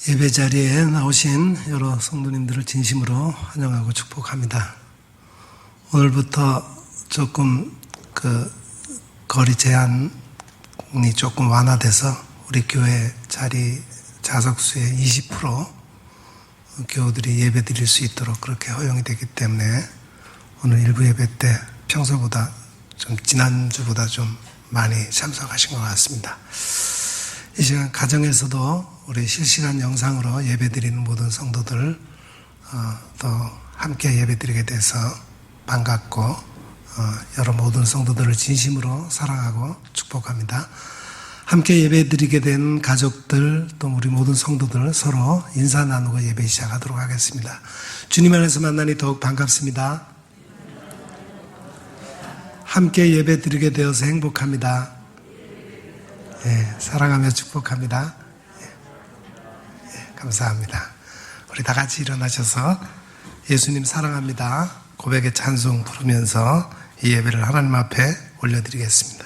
예배 자리에 나오신 여러 성도님들을 진심으로 환영하고 축복합니다. 오늘부터 조금 거리 제한이 조금 완화돼서 우리 교회 자리 좌석수의 20% 교우들이 예배 드릴 수 있도록 그렇게 허용이 되기 때문에 오늘 일부 예배 때 평소보다 지난주보다 좀 많이 참석하신 것 같습니다. 이 시간 가정에서도 우리 실시간 영상으로 예배드리는 모든 성도들 또 함께 예배드리게 돼서 반갑고 여러 모든 성도들을 진심으로 사랑하고 축복합니다. 함께 예배드리게 된 가족들 또 우리 모든 성도들 서로 인사 나누고 예배 시작하도록 하겠습니다. 주님 안에서 만나니 더욱 반갑습니다. 함께 예배드리게 되어서 행복합니다. 사랑하며 축복합니다. 감사합니다. 우리 다 같이 일어나셔서 예수님 사랑합니다 고백의 찬송 부르면서 이 예배를 하나님 앞에 올려드리겠습니다.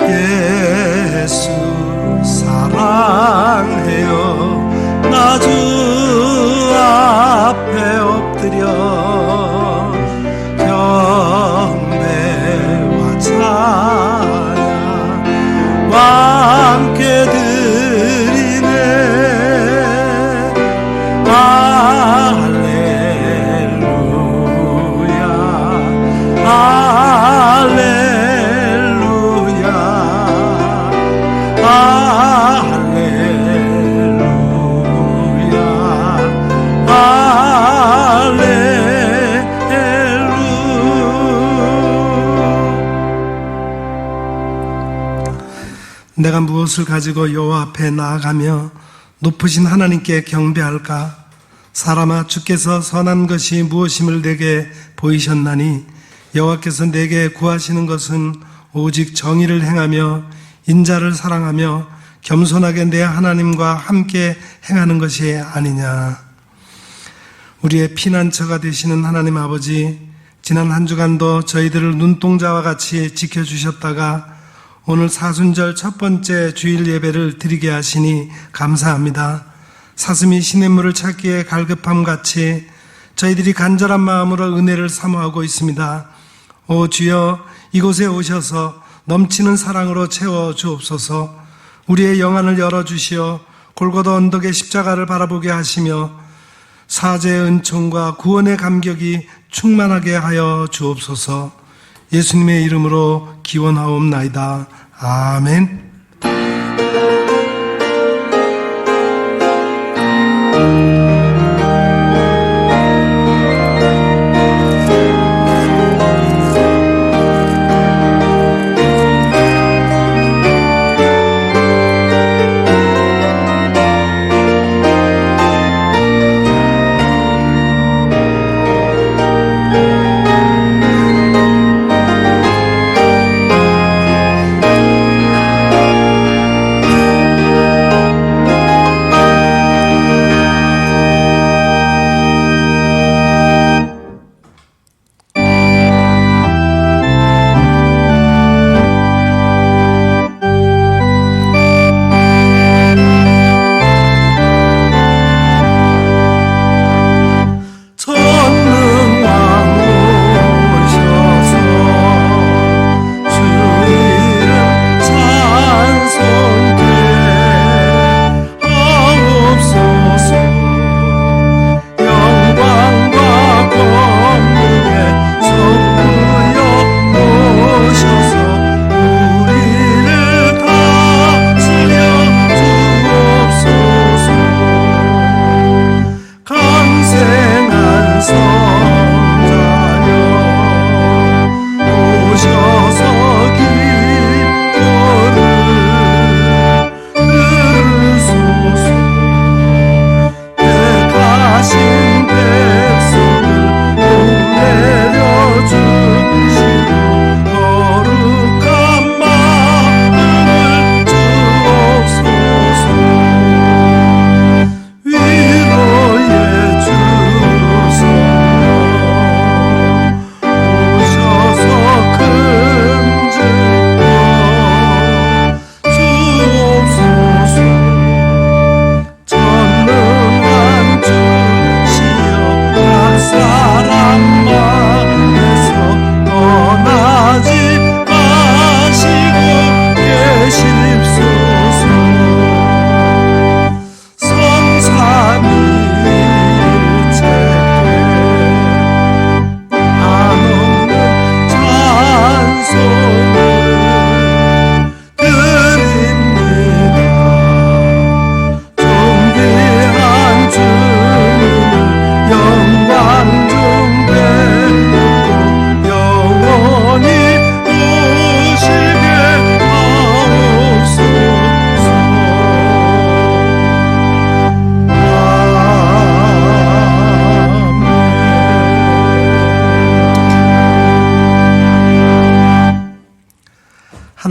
예수 사랑해요 나 주 앞에 엎드려 경배와 찬양 함께 드리네 할렐루야 할렐루야 내가 무엇을 가지고 여호와 앞에 나아가며 높으신 하나님께 경배할까? 사람아 주께서 선한 것이 무엇임을 내게 보이셨나니 여호와께서 내게 구하시는 것은 오직 정의를 행하며 인자를 사랑하며 겸손하게 내 하나님과 함께 행하는 것이 아니냐. 우리의 피난처가 되시는 하나님 아버지, 지난 한 주간도 저희들을 눈동자와 같이 지켜주셨다가 오늘 사순절 첫 번째 주일 예배를 드리게 하시니 감사합니다. 사슴이 시냇물을 찾기에 갈급함같이 저희들이 간절한 마음으로 은혜를 사모하고 있습니다. 오 주여, 이곳에 오셔서 넘치는 사랑으로 채워 주옵소서. 우리의 영안을 열어주시어 골고다 언덕의 십자가를 바라보게 하시며 사죄의 은총과 구원의 감격이 충만하게 하여 주옵소서. 예수님의 이름으로 기원하옵나이다. 아멘.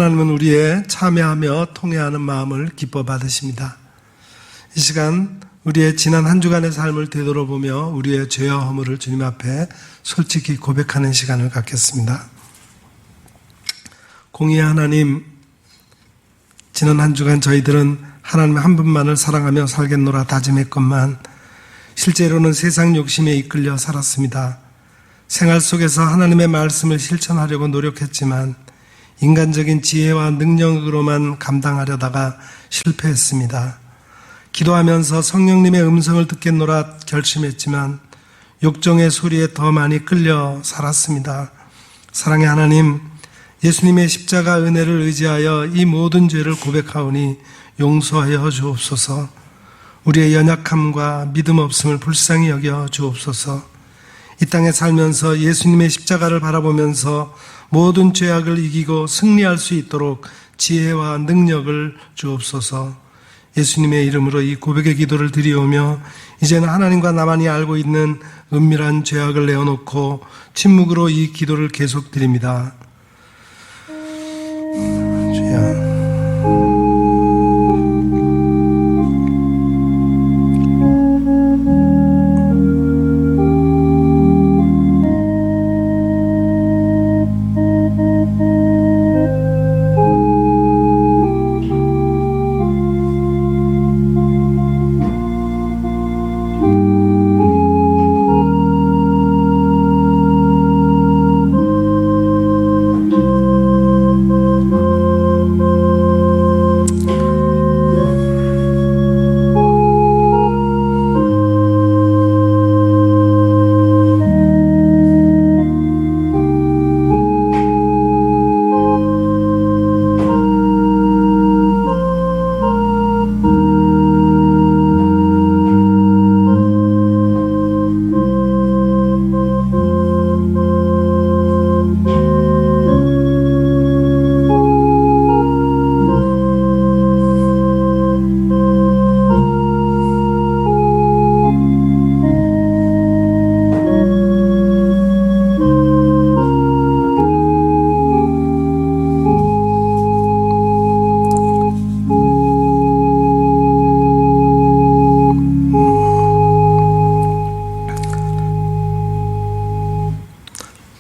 하나님은 우리의 참여하며 통회하는 마음을 기뻐 받으십니다. 이 시간 우리의 지난 한 주간의 삶을 되돌아보며 우리의 죄와 허물을 주님 앞에 솔직히 고백하는 시간을 갖겠습니다. 공의의 하나님, 지난 한 주간 저희들은 하나님 한 분만을 사랑하며 살겠노라 다짐했건만 실제로는 세상 욕심에 이끌려 살았습니다. 생활 속에서 하나님의 말씀을 실천하려고 노력했지만 인간적인 지혜와 능력으로만 감당하려다가 실패했습니다. 기도하면서 성령님의 음성을 듣겠노라 결심했지만 욕정의 소리에 더 많이 끌려 살았습니다. 사랑의 하나님, 예수님의 십자가 은혜를 의지하여 이 모든 죄를 고백하오니 용서하여 주옵소서. 우리의 연약함과 믿음 없음을 불쌍히 여겨 주옵소서. 이 땅에 살면서 예수님의 십자가를 바라보면서 모든 죄악을 이기고 승리할 수 있도록 지혜와 능력을 주옵소서. 예수님의 이름으로 이 고백의 기도를 드리오며 이제는 하나님과 나만이 알고 있는 은밀한 죄악을 내어놓고 침묵으로 이 기도를 계속 드립니다. 주여,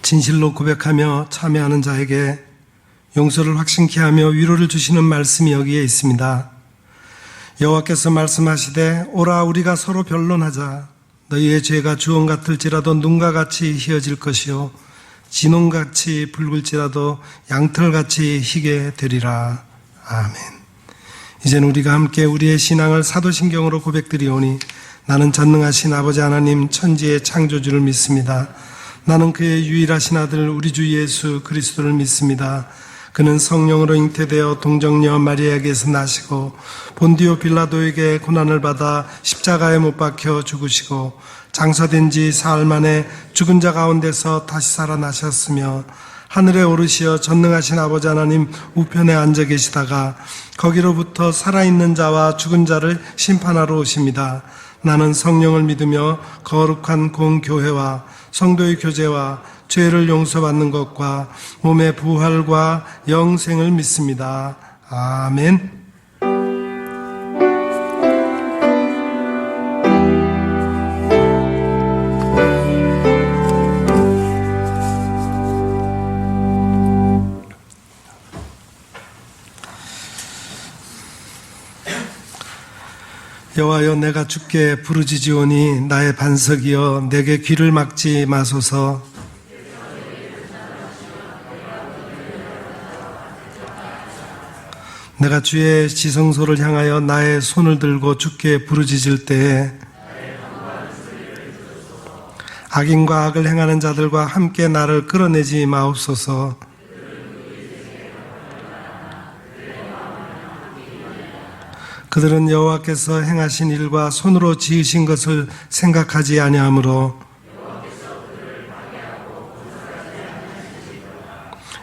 진실로 고백하며 참여하는 자에게 용서를 확신케 하며 위로를 주시는 말씀이 여기에 있습니다. 여호와께서 말씀하시되 오라 우리가 서로 변론하자. 너희의 죄가 주홍 같을지라도 눈과 같이 희어질 것이요 진홍같이 붉을지라도 양털같이 희게 되리라. 아멘. 이제는 우리가 함께 우리의 신앙을 사도신경으로 고백드리오니 나는 전능하신 아버지 하나님 천지의 창조주를 믿습니다. 나는 그의 유일하신 아들 우리 주 예수 그리스도를 믿습니다. 그는 성령으로 잉태되어 동정녀 마리아에게서 나시고 본디오 빌라도에게 고난을 받아 십자가에 못 박혀 죽으시고 장사된 지 사흘 만에 죽은 자 가운데서 다시 살아나셨으며 하늘에 오르시어 전능하신 아버지 하나님 우편에 앉아 계시다가 거기로부터 살아있는 자와 죽은 자를 심판하러 오십니다. 나는 성령을 믿으며 거룩한 공교회와 성도의 교제와 죄를 용서받는 것과 몸의 부활과 영생을 믿습니다. 아멘. 여호와여 내가 주께 부르짖으오니 나의 반석이여 내게 귀를 막지 마소서. 내가 주의 지성소를 향하여 나의 손을 들고 주께 부르짖을 때에 악인과 악을 행하는 자들과 함께 나를 끌어내지 마옵소서. 그들은 여호와께서 행하신 일과 손으로 지으신 것을 생각하지 아니하므로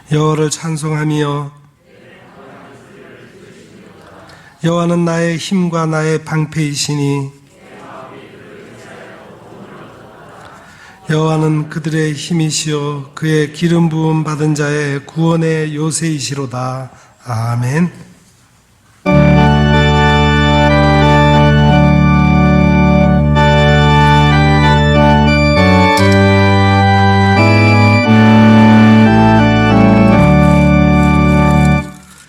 여호와를 찬송하며 여호와는 나의 힘과 나의 방패이시니 여호와는 그들의 힘이시요 그의 기름 부음 받은 자의 구원의 요새이시로다. 아멘.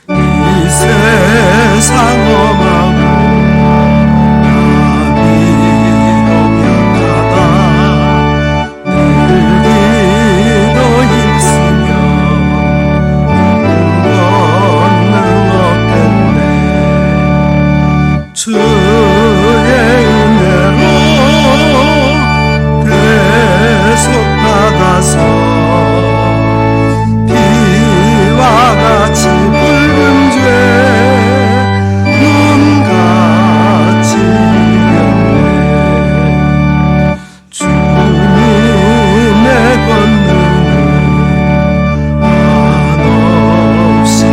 이 세상 험하고 주의 은혜로 대속받아서 비와 같이 붉은 죄 눈같이 이겼네. 주님의 권능은 한없이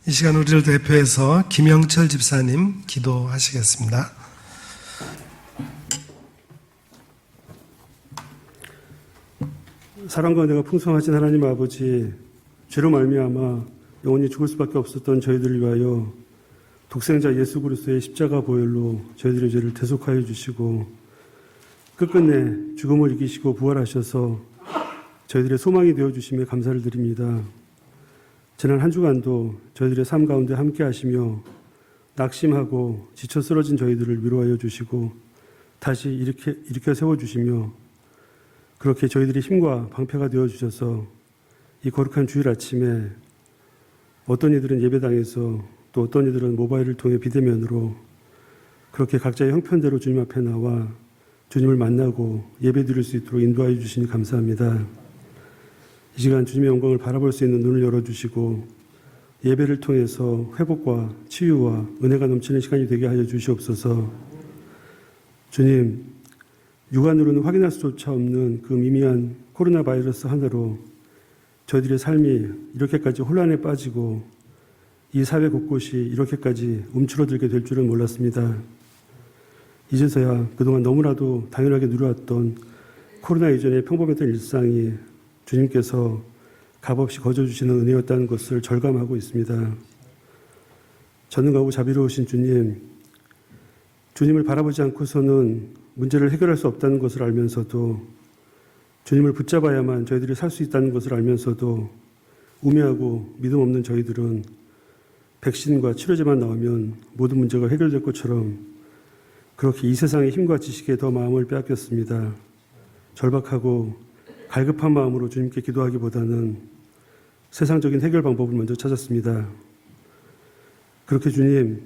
이 시간 우리를 대표해서 김영철 집사님 기도하시겠습니다. 사랑과 은혜가 풍성하신 하나님 아버지, 죄로 말미암아 영원히 죽을 수밖에 없었던 저희들을 위하여 독생자 예수 그리스도의 십자가 보혈로 저희들의 죄를 대속하여 주시고 끝끝내 죽음을 이기시고 부활하셔서 저희들의 소망이 되어주심에 감사를 드립니다. 지난 한 주간도 저희들의 삶 가운데 함께 하시며 낙심하고 지쳐 쓰러진 저희들을 위로하여 주시고 다시 일으켜 세워주시며 그렇게 저희들의 힘과 방패가 되어주셔서 이 거룩한 주일 아침에 어떤 이들은 예배당에서 또 어떤 이들은 모바일을 통해 비대면으로 그렇게 각자의 형편대로 주님 앞에 나와 주님을 만나고 예배 드릴 수 있도록 인도하여 주시니 감사합니다. 이 시간 주님의 영광을 바라볼 수 있는 눈을 열어주시고 예배를 통해서 회복과 치유와 은혜가 넘치는 시간이 되게 하여 주시옵소서. 주님, 육안으로는 확인할 수조차 없는 그 미미한 코로나 바이러스 하나로 저희들의 삶이 이렇게까지 혼란에 빠지고 이 사회 곳곳이 이렇게까지 움츠러들게 될 줄은 몰랐습니다. 이제서야 그동안 너무나도 당연하게 누려왔던 코로나 이전의 평범했던 일상이 주님께서 값없이 거저주시는 은혜였다는 것을 절감하고 있습니다. 전능하고 자비로우신 주님, 주님을 바라보지 않고서는 문제를 해결할 수 없다는 것을 알면서도 주님을 붙잡아야만 저희들이 살 수 있다는 것을 알면서도 우매하고 믿음 없는 저희들은 백신과 치료제만 나오면 모든 문제가 해결될 것처럼 그렇게 이 세상의 힘과 지식에 더 마음을 빼앗겼습니다. 절박하고 갈급한 마음으로 주님께 기도하기보다는 세상적인 해결 방법을 먼저 찾았습니다. 그렇게 주님,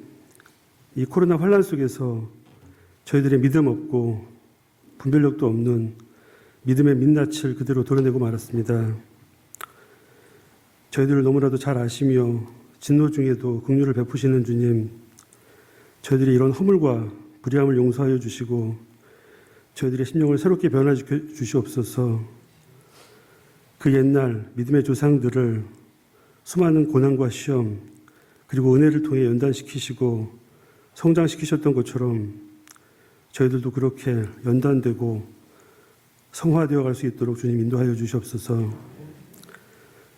이 코로나 환란 속에서 저희들의 믿음 없고 분별력도 없는 믿음의 민낯을 그대로 도려내고 말았습니다. 저희들을 너무나도 잘 아시며 진노 중에도 긍휼을 베푸시는 주님, 저희들이 이런 허물과 불의함을 용서하여 주시고 저희들의 심령을 새롭게 변화시켜 주시옵소서. 그 옛날 믿음의 조상들을 수많은 고난과 시험 그리고 은혜를 통해 연단시키시고 성장시키셨던 것처럼 저희들도 그렇게 연단되고 성화되어 갈 수 있도록 주님 인도하여 주시옵소서.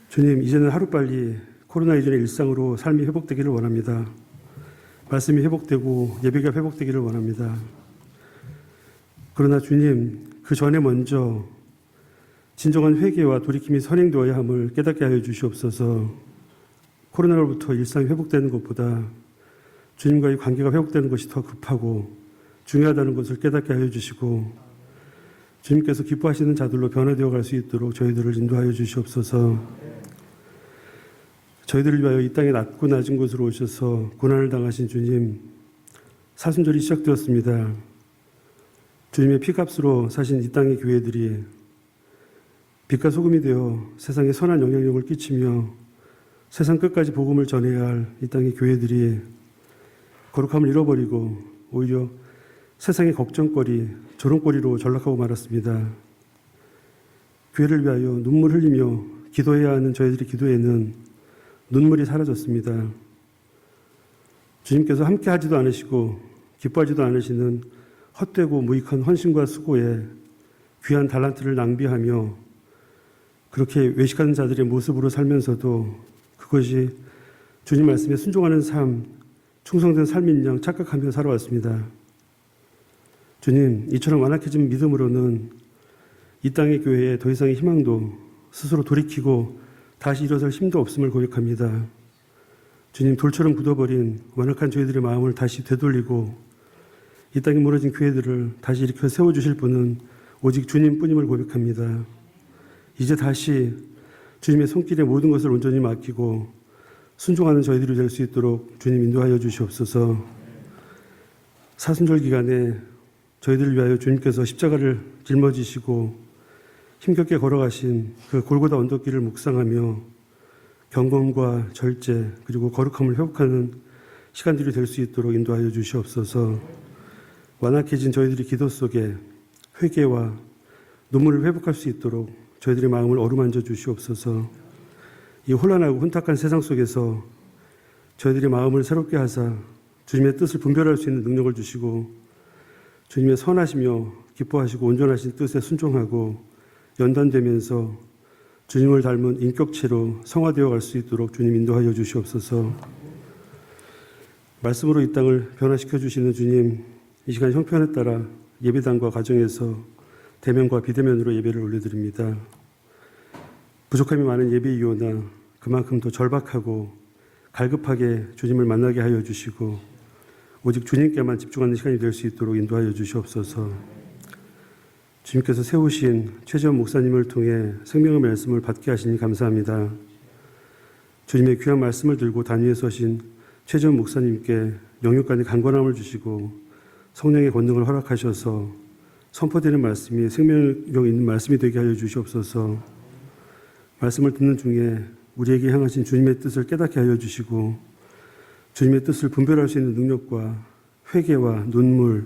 주님, 이제는 하루빨리 코로나 이전의 일상으로 삶이 회복되기를 원합니다. 말씀이 회복되고 예배가 회복되기를 원합니다. 그러나 주님, 그 전에 먼저 진정한 회개와 돌이킴이 선행되어야 함을 깨닫게 하여 주시옵소서. 코로나로부터 일상이 회복되는 것보다 주님과의 관계가 회복되는 것이 더 급하고 중요하다는 것을 깨닫게 하여 주시고 주님께서 기뻐하시는 자들로 변화되어 갈 수 있도록 저희들을 인도하여 주시옵소서. 저희들을 위하여 이 땅에 낮고 낮은 곳으로 오셔서 고난을 당하신 주님, 사순절이 시작되었습니다. 주님의 피값으로 사신 이 땅의 교회들이 빛과 소금이 되어 세상에 선한 영향력을 끼치며 세상 끝까지 복음을 전해야 할 이 땅의 교회들이 거룩함을 잃어버리고 오히려 세상의 걱정거리, 조롱거리로 전락하고 말았습니다. 교회를 위하여 눈물 흘리며 기도해야 하는 저희들의 기도에는 눈물이 사라졌습니다. 주님께서 함께 하지도 않으시고 기뻐하지도 않으시는 헛되고 무익한 헌신과 수고에 귀한 달란트를 낭비하며 그렇게 외식하는 자들의 모습으로 살면서도 그것이 주님 말씀에 순종하는 삶, 충성된 삶인 양 착각하며 살아왔습니다. 주님, 이처럼 완악해진 믿음으로는 이 땅의 교회에 더 이상의 희망도 스스로 돌이키고 다시 일어설 힘도 없음을 고백합니다. 주님, 돌처럼 굳어버린 완악한 저희들의 마음을 다시 되돌리고 이 땅에 무너진 교회들을 다시 일으켜 세워주실 분은 오직 주님뿐임을 고백합니다. 이제 다시 주님의 손길에 모든 것을 온전히 맡기고 순종하는 저희들이 될 수 있도록 주님 인도하여 주시옵소서. 사순절 기간에 저희들을 위하여 주님께서 십자가를 짊어지시고 힘겹게 걸어가신 그 골고다 언덕길을 묵상하며 경건과 절제 그리고 거룩함을 회복하는 시간들이 될 수 있도록 인도하여 주시옵소서. 완악해진 저희들의 기도 속에 회개와 눈물을 회복할 수 있도록 저희들의 마음을 어루만져 주시옵소서. 이 혼란하고 혼탁한 세상 속에서 저희들의 마음을 새롭게 하사 주님의 뜻을 분별할 수 있는 능력을 주시고 주님의 선하시며 기뻐하시고 온전하신 뜻에 순종하고 연단되면서 주님을 닮은 인격체로 성화되어 갈 수 있도록 주님 인도하여 주시옵소서. 말씀으로 이 땅을 변화시켜 주시는 주님, 이 시간 형편에 따라 예배당과 가정에서 대면과 비대면으로 예배를 올려드립니다. 부족함이 많은 예배이오나 그만큼 더 절박하고 갈급하게 주님을 만나게 하여 주시고 오직 주님께만 집중하는 시간이 될 수 있도록 인도하여 주시옵소서. 주님께서 세우신 최재원 목사님을 통해 생명의 말씀을 받게 하시니 감사합니다. 주님의 귀한 말씀을 들고 단위에 서신 최재원 목사님께 영육간의 강건함을 주시고 성령의 권능을 허락하셔서 선포되는 말씀이 생명력 있는 말씀이 되게 하여 주시옵소서. 말씀을 듣는 중에 우리에게 향하신 주님의 뜻을 깨닫게 하여 주시고 주님의 뜻을 분별할 수 있는 능력과 회개와 눈물,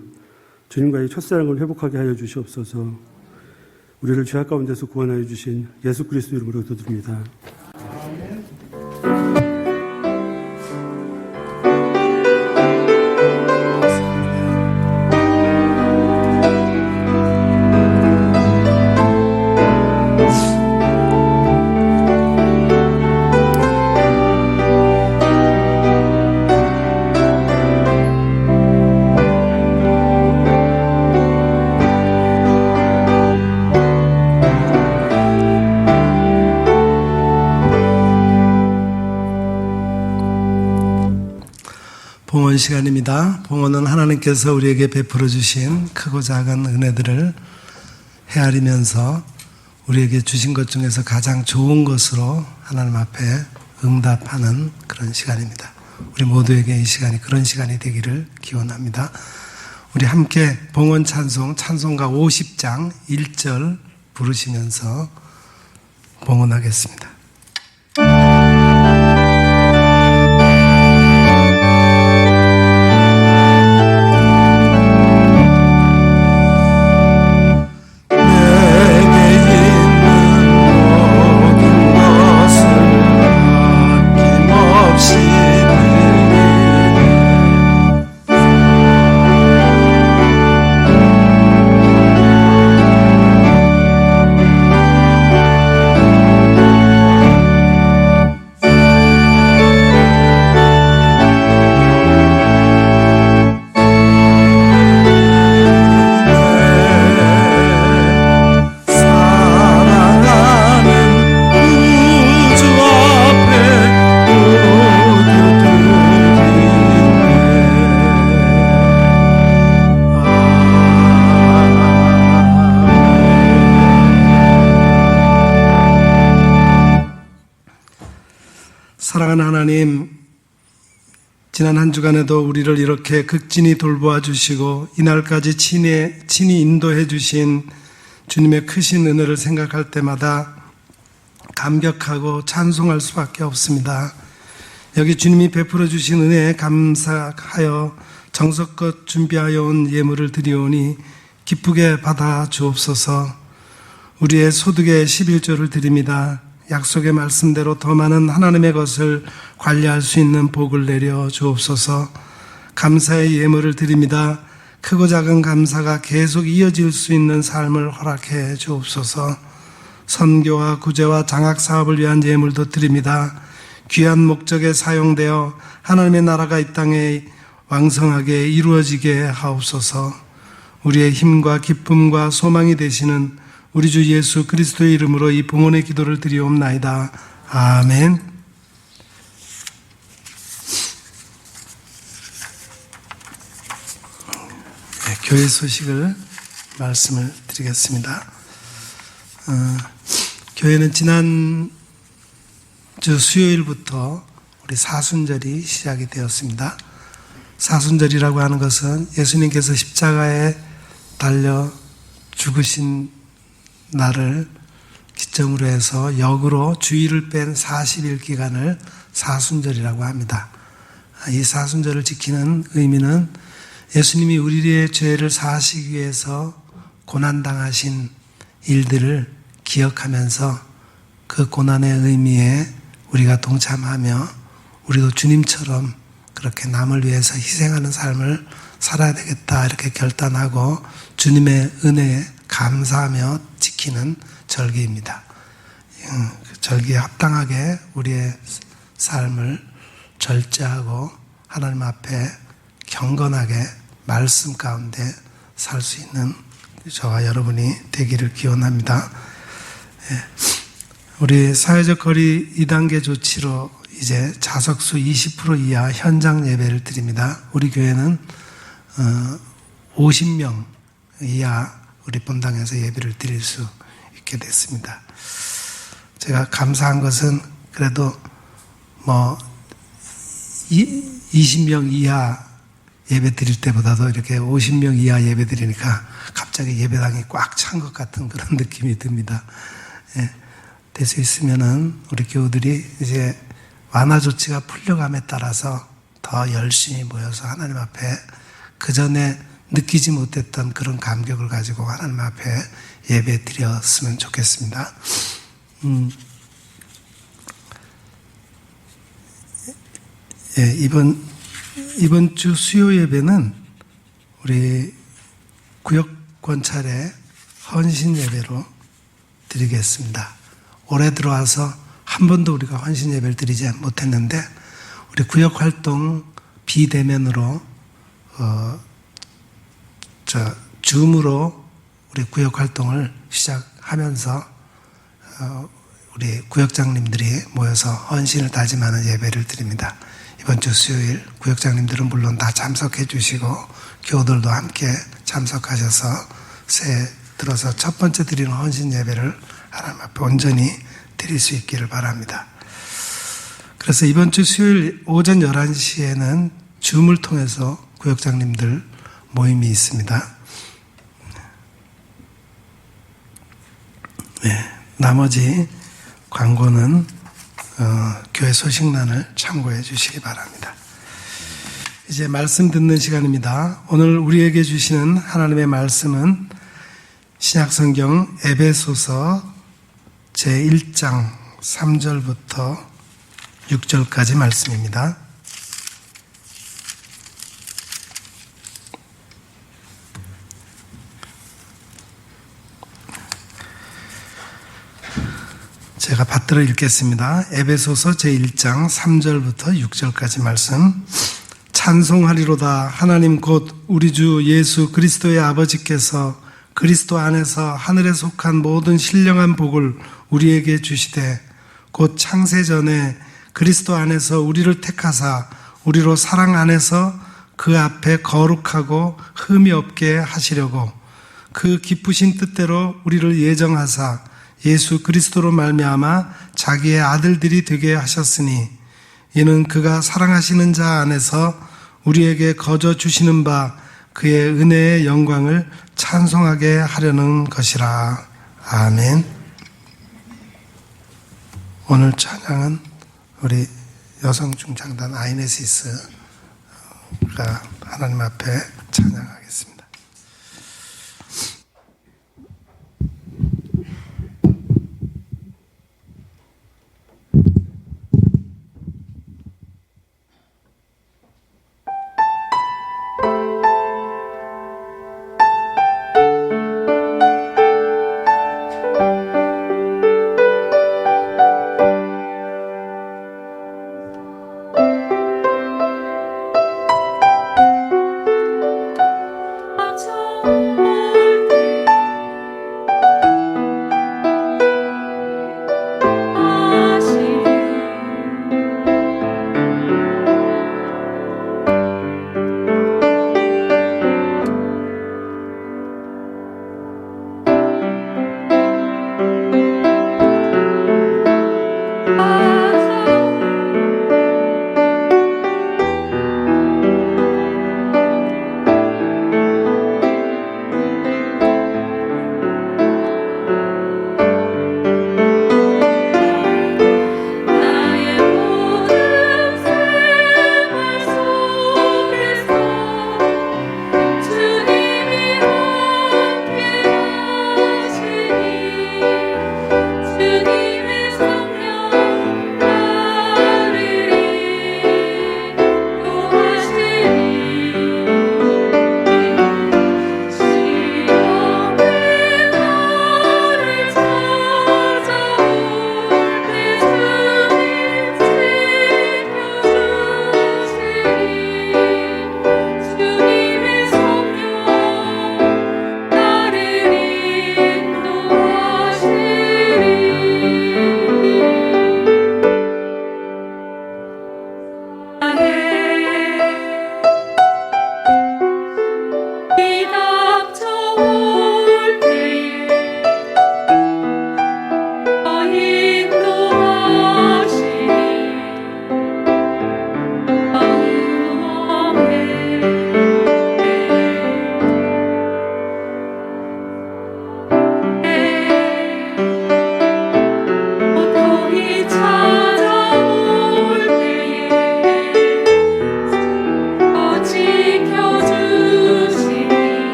주님과의 첫사랑을 회복하게 하여 주시옵소서. 우리를 죄악 가운데서 구원하여 주신 예수 그리스도 이름으로 기도드립니다. 봉헌 시간입니다. 봉헌은 하나님께서 우리에게 베풀어 주신 크고 작은 은혜들을 헤아리면서 우리에게 주신 것 중에서 가장 좋은 것으로 하나님 앞에 응답하는 그런 시간입니다. 우리 모두에게 이 시간이 그런 시간이 되기를 기원합니다. 우리 함께 봉헌 찬송, 찬송가 50장 1절 부르시면서 봉헌하겠습니다. 사랑하는 하나님, 지난 한 주간에도 우리를 이렇게 극진히 돌보아 주시고 이날까지 친히 인도해 주신 주님의 크신 은혜를 생각할 때마다 감격하고 찬송할 수밖에 없습니다. 여기 주님이 베풀어 주신 은혜에 감사하여 정성껏 준비하여 온 예물을 드리오니 기쁘게 받아 주옵소서. 우리의 소득의 11조를 드립니다. 약속의 말씀대로 더 많은 하나님의 것을 관리할 수 있는 복을 내려 주옵소서. 감사의 예물을 드립니다. 크고 작은 감사가 계속 이어질 수 있는 삶을 허락해 주옵소서. 선교와 구제와 장학 사업을 위한 예물도 드립니다. 귀한 목적에 사용되어 하나님의 나라가 이 땅에 왕성하게 이루어지게 하옵소서. 우리의 힘과 기쁨과 소망이 되시는 우리 주 예수 그리스도의 이름으로 이 봉헌의 기도를 드리옵나이다. 아멘. 네, 교회 소식을 말씀을 드리겠습니다. 교회는 지난 주 수요일부터 우리 사순절이 시작이 되었습니다. 사순절이라고 하는 것은 예수님께서 십자가에 달려 죽으신 날을 기점으로 해서 역으로 주일을 뺀 40일 기간을 사순절이라고 합니다. 이 사순절을 지키는 의미는 예수님이 우리의 죄를 사하시기 위해서 고난당하신 일들을 기억하면서 그 고난의 의미에 우리가 동참하며 우리도 주님처럼 그렇게 남을 위해서 희생하는 삶을 살아야 되겠다 이렇게 결단하고 주님의 은혜에 감사하며 지키는 절기입니다. 절기에 합당하게 우리의 삶을 절제하고 하나님 앞에 경건하게 말씀 가운데 살 수 있는 저와 여러분이 되기를 기원합니다. 우리 사회적 거리 2단계 조치로 이제 좌석수 20% 이하 현장 예배를 드립니다. 우리 교회는 50명 이하 우리 본당에서 예배를 드릴 수 있게 됐습니다. 제가 감사한 것은 그래도 20명 이하 예배 드릴 때보다도 이렇게 50명 이하 예배 드리니까 갑자기 예배당이 꽉 찬 것 같은 그런 느낌이 듭니다. 될 수 있으면은 우리 교우들이 이제 완화 조치가 풀려감에 따라서 더 열심히 모여서 하나님 앞에 그 전에 느끼지 못했던 그런 감격을 가지고 하나님 앞에 예배 드렸으면 좋겠습니다. 이번 주 수요 예배는 우리 구역권 차례 헌신 예배로 드리겠습니다. 올해 들어와서 한 번도 우리가 헌신 예배를 드리지 못했는데 우리 구역 활동 비대면으로 줌으로 우리 구역 활동을 시작하면서 우리 구역장님들이 모여서 헌신을 다짐하는 예배를 드립니다. 이번 주 수요일 구역장님들은 물론 다 참석해 주시고 교우들도 함께 참석하셔서 새 들어서 첫 번째 드리는 헌신 예배를 하나님 앞에 온전히 드릴 수 있기를 바랍니다. 그래서 이번 주 수요일 오전 11시에는 줌을 통해서 구역장님들 모임이 있습니다. 네, 나머지 광고는 교회 소식란을 참고해 주시기 바랍니다. 이제 말씀 듣는 시간입니다. 오늘 우리에게 주시는 하나님의 말씀은 신약성경 에베소서 제1장 3절부터 6절까지 말씀입니다. 제가 받들어 읽겠습니다. 에베소서 제1장 3절부터 6절까지 말씀. 찬송하리로다. 하나님 곧 우리 주 예수 그리스도의 아버지께서 그리스도 안에서 하늘에 속한 모든 신령한 복을 우리에게 주시되 곧 창세 전에 그리스도 안에서 우리를 택하사 우리로 사랑 안에서 그 앞에 거룩하고 흠이 없게 하시려고 그 기쁘신 뜻대로 우리를 예정하사 예수 그리스도로 말미암아 자기의 아들들이 되게 하셨으니 이는 그가 사랑하시는 자 안에서 우리에게 거저 주시는 바 그의 은혜의 영광을 찬송하게 하려는 것이라. 아멘. 오늘 찬양은 우리 여성중창단 아이네시스가 하나님 앞에 찬양하겠습니다.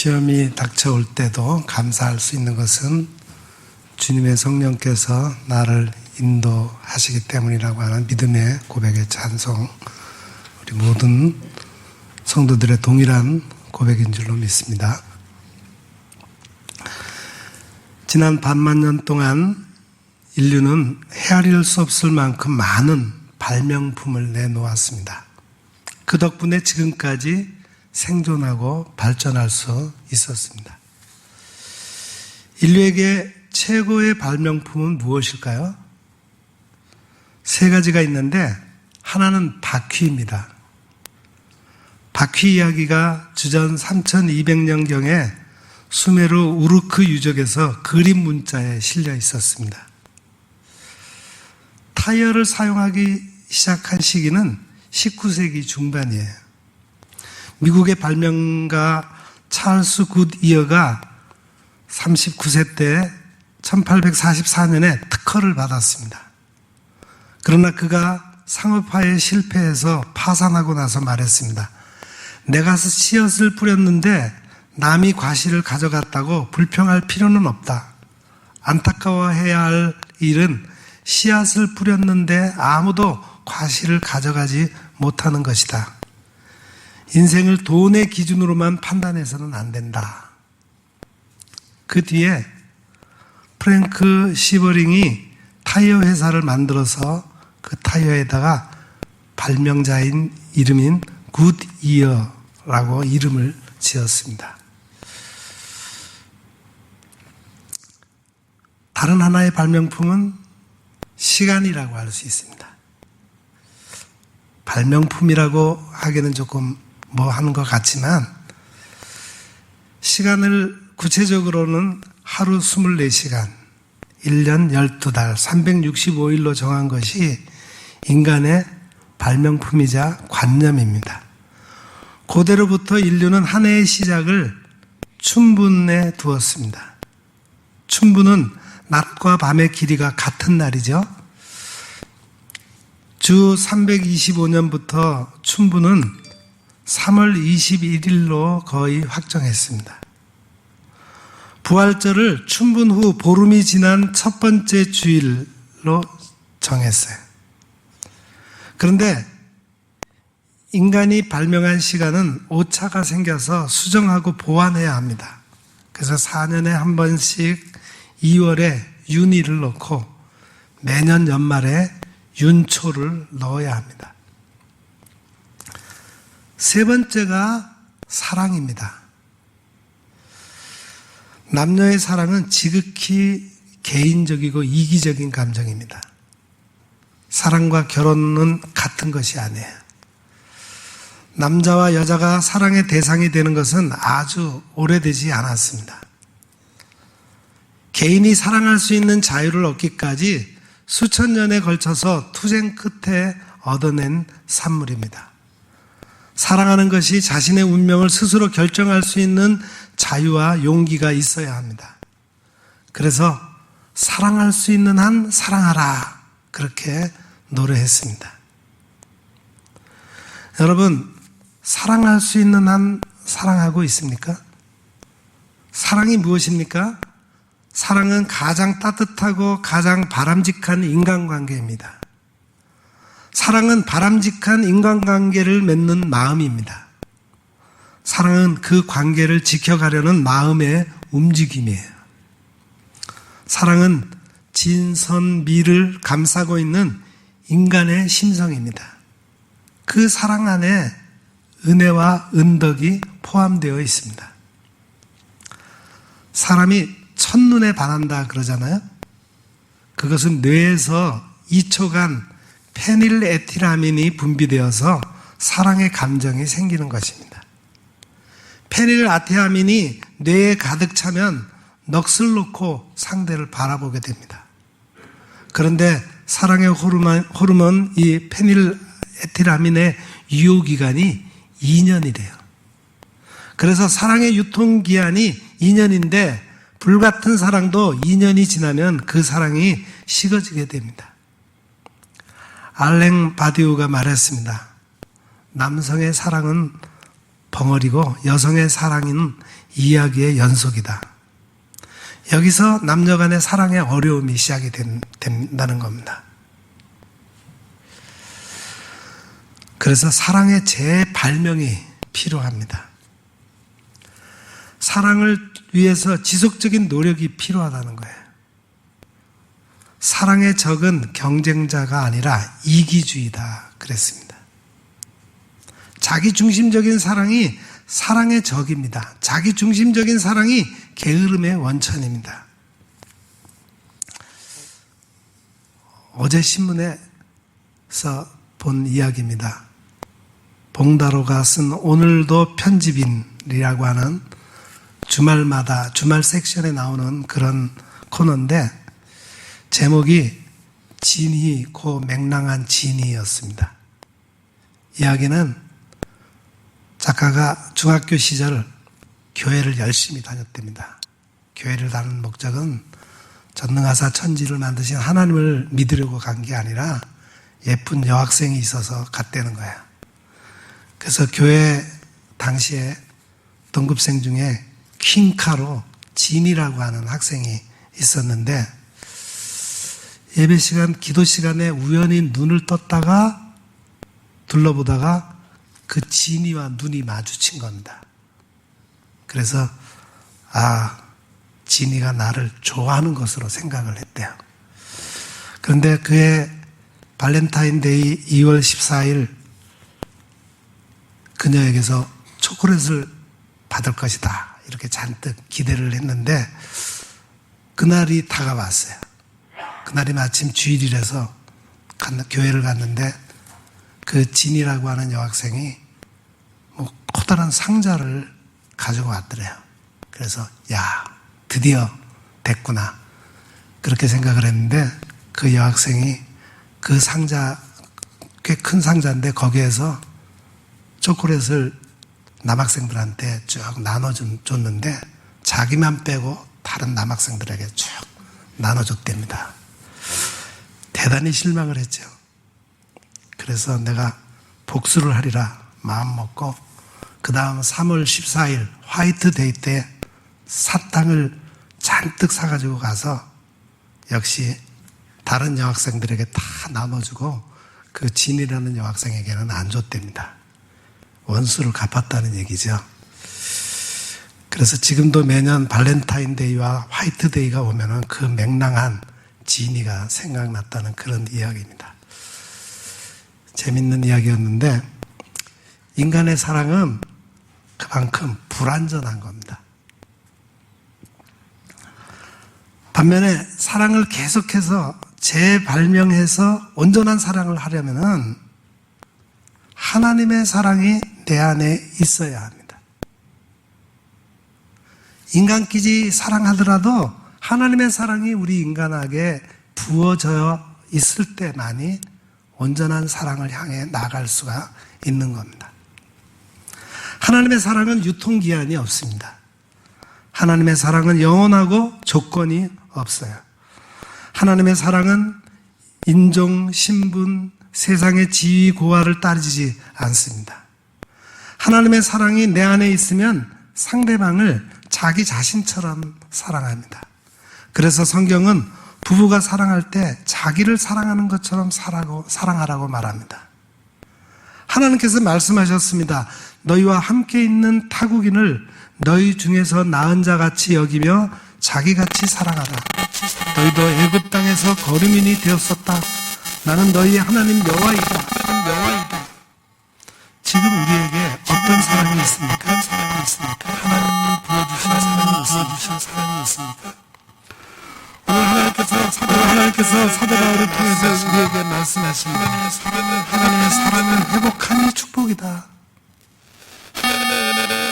시험이 닥쳐올 때도 감사할 수 있는 것은 주님의 성령께서 나를 인도하시기 때문이라고 하는 믿음의 고백의 찬송, 우리 모든 성도들의 동일한 고백인 줄로 믿습니다. 지난 반만 년 동안 인류는 헤아릴 수 없을 만큼 많은 발명품을 내놓았습니다. 그 덕분에 지금까지 생존하고 발전할 수 있었습니다. 인류에게 최고의 발명품은 무엇일까요? 세 가지가 있는데 하나는 바퀴입니다. 바퀴 이야기가 주전 3200년경에 수메르 우르크 유적에서 그림 문자에 실려 있었습니다. 타이어를 사용하기 시작한 시기는 19세기 중반이에요. 미국의 발명가 찰스 굿이어가 39세 때 1844년에 특허를 받았습니다. 그러나 그가 상업화에 실패해서 파산하고 나서 말했습니다. 내가 씨앗을 뿌렸는데 남이 과실을 가져갔다고 불평할 필요는 없다. 안타까워해야 할 일은 씨앗을 뿌렸는데 아무도 과실을 가져가지 못하는 것이다. 인생을 돈의 기준으로만 판단해서는 안 된다. 그 뒤에 프랭크 시버링이 타이어 회사를 만들어서 그 타이어에다가 발명자인 이름인 굿이어라고 이름을 지었습니다. 다른 하나의 발명품은 시간이라고 할 수 있습니다. 발명품이라고 하기는 조금 뭐 하는 것 같지만 시간을 구체적으로는 하루 24시간, 1년 12달, 365일로 정한 것이 인간의 발명품이자 관념입니다. 고대로부터 인류는 한 해의 시작을 춘분에 두었습니다. 춘분은 낮과 밤의 길이가 같은 날이죠. 주 325년부터 춘분은 3월 21일로 거의 확정했습니다. 부활절을 춘분 후 보름이 지난 첫 번째 주일로 정했어요. 그런데 인간이 발명한 시간은 오차가 생겨서 수정하고 보완해야 합니다. 그래서 4년에 한 번씩 2월에 윤희를 넣고 매년 연말에 윤초를 넣어야 합니다. 세 번째가 사랑입니다. 남녀의 사랑은 지극히 개인적이고 이기적인 감정입니다. 사랑과 결혼은 같은 것이 아니에요. 남자와 여자가 사랑의 대상이 되는 것은 아주 오래되지 않았습니다. 개인이 사랑할 수 있는 자유를 얻기까지 수천 년에 걸쳐서 투쟁 끝에 얻어낸 산물입니다. 사랑하는 것이 자신의 운명을 스스로 결정할 수 있는 자유와 용기가 있어야 합니다. 그래서 사랑할 수 있는 한 사랑하라, 그렇게 노래했습니다. 여러분, 사랑할 수 있는 한 사랑하고 있습니까? 사랑이 무엇입니까? 사랑은 가장 따뜻하고 가장 바람직한 인간관계입니다. 사랑은 바람직한 인간관계를 맺는 마음입니다. 사랑은 그 관계를 지켜가려는 마음의 움직임이에요. 사랑은 진선미를 감싸고 있는 인간의 심성입니다. 그 사랑 안에 은혜와 은덕이 포함되어 있습니다. 사람이 첫눈에 반한다 그러잖아요. 그것은 뇌에서 2초간 페닐에틸아민이 분비되어서 사랑의 감정이 생기는 것입니다. 페닐에틸아민이 뇌에 가득 차면 넋을 놓고 상대를 바라보게 됩니다. 그런데 사랑의 호르몬 이 페닐에틸아민의 유효기간이 2년이래요. 그래서 사랑의 유통기한이 2년인데 불같은 사랑도 2년이 지나면 그 사랑이 식어지게 됩니다. 알랭 바디우가 말했습니다. 남성의 사랑은 벙어리고 여성의 사랑은 이야기의 연속이다. 여기서 남녀 간의 사랑의 어려움이 시작이 된다는 겁니다. 그래서 사랑의 재발명이 필요합니다. 사랑을 위해서 지속적인 노력이 필요하다는 거예요. 사랑의 적은 경쟁자가 아니라 이기주의다 그랬습니다. 자기중심적인 사랑이 사랑의 적입니다. 자기중심적인 사랑이 게으름의 원천입니다. 어제 신문에서 본 이야기입니다. 봉다로가 쓴 오늘도 편집인이라고 하는 주말마다 주말 섹션에 나오는 그런 코너인데 제목이 진이 고 맹랑한 진이였습니다. 이야기는 작가가 중학교 시절 교회를 열심히 다녔답니다. 교회를 다니는 목적은 전능하사 천지를 만드신 하나님을 믿으려고 간 게 아니라 예쁜 여학생이 있어서 갔다는 거야. 그래서 교회 당시에 동급생 중에 퀸카로 진이라고 하는 학생이 있었는데 예배 시간, 기도 시간에 우연히 눈을 떴다가 둘러보다가 그 진이와 눈이 마주친 겁니다. 그래서 진이가 나를 좋아하는 것으로 생각을 했대요. 그런데 그의 발렌타인데이 2월 14일 그녀에게서 초콜릿을 받을 것이다 이렇게 잔뜩 기대를 했는데 그날이 다가왔어요. 그날이 마침 주일이라서 교회를 갔는데 그 진이라고 하는 여학생이 커다란 상자를 가지고 왔더래요. 그래서 드디어 됐구나 그렇게 생각을 했는데 그 여학생이 그 상자 꽤 큰 상자인데 거기에서 초콜릿을 남학생들한테 쭉 나눠줬는데 자기만 빼고 다른 남학생들에게 쭉 나눠줬답니다. 대단히 실망을 했죠. 그래서 내가 복수를 하리라 마음 먹고 그 다음 3월 14일 화이트데이 때 사탕을 잔뜩 사가지고 가서 역시 다른 여학생들에게 다 나눠주고 그 진이라는 여학생에게는 안 줬답니다. 원수를 갚았다는 얘기죠. 그래서 지금도 매년 발렌타인데이와 화이트데이가 오면은 그 맹랑한 진이가 생각났다는 그런 이야기입니다. 재밌는 이야기였는데 인간의 사랑은 그만큼 불완전한 겁니다. 반면에 사랑을 계속해서 재발명해서 온전한 사랑을 하려면은 하나님의 사랑이 내 안에 있어야 합니다. 인간끼리 사랑하더라도 하나님의 사랑이 우리 인간에게 부어져 있을 때만이 온전한 사랑을 향해 나아갈 수가 있는 겁니다. 하나님의 사랑은 유통기한이 없습니다. 하나님의 사랑은 영원하고 조건이 없어요. 하나님의 사랑은 인종, 신분, 세상의 지위, 고하를 따지지 않습니다. 하나님의 사랑이 내 안에 있으면 상대방을 자기 자신처럼 사랑합니다. 그래서 성경은 부부가 사랑할 때 자기를 사랑하는 것처럼 사랑하라고 말합니다. 하나님께서 말씀하셨습니다. 너희와 함께 있는 타국인을 너희 중에서 나은 자같이 여기며 자기같이 사랑하라. 너희도 애굽 땅에서 거류민이 되었었다. 나는 너희의 하나님 여호와이다. 지금 우리에게 어떤 사랑이 있습니까? 하나님이 부어주신 사랑이 있습니까? 오늘 하나님께서 사도 바울을 통해서 우리에게 말씀하십니다. 하나님의 사랑은 회복하니 축복이다.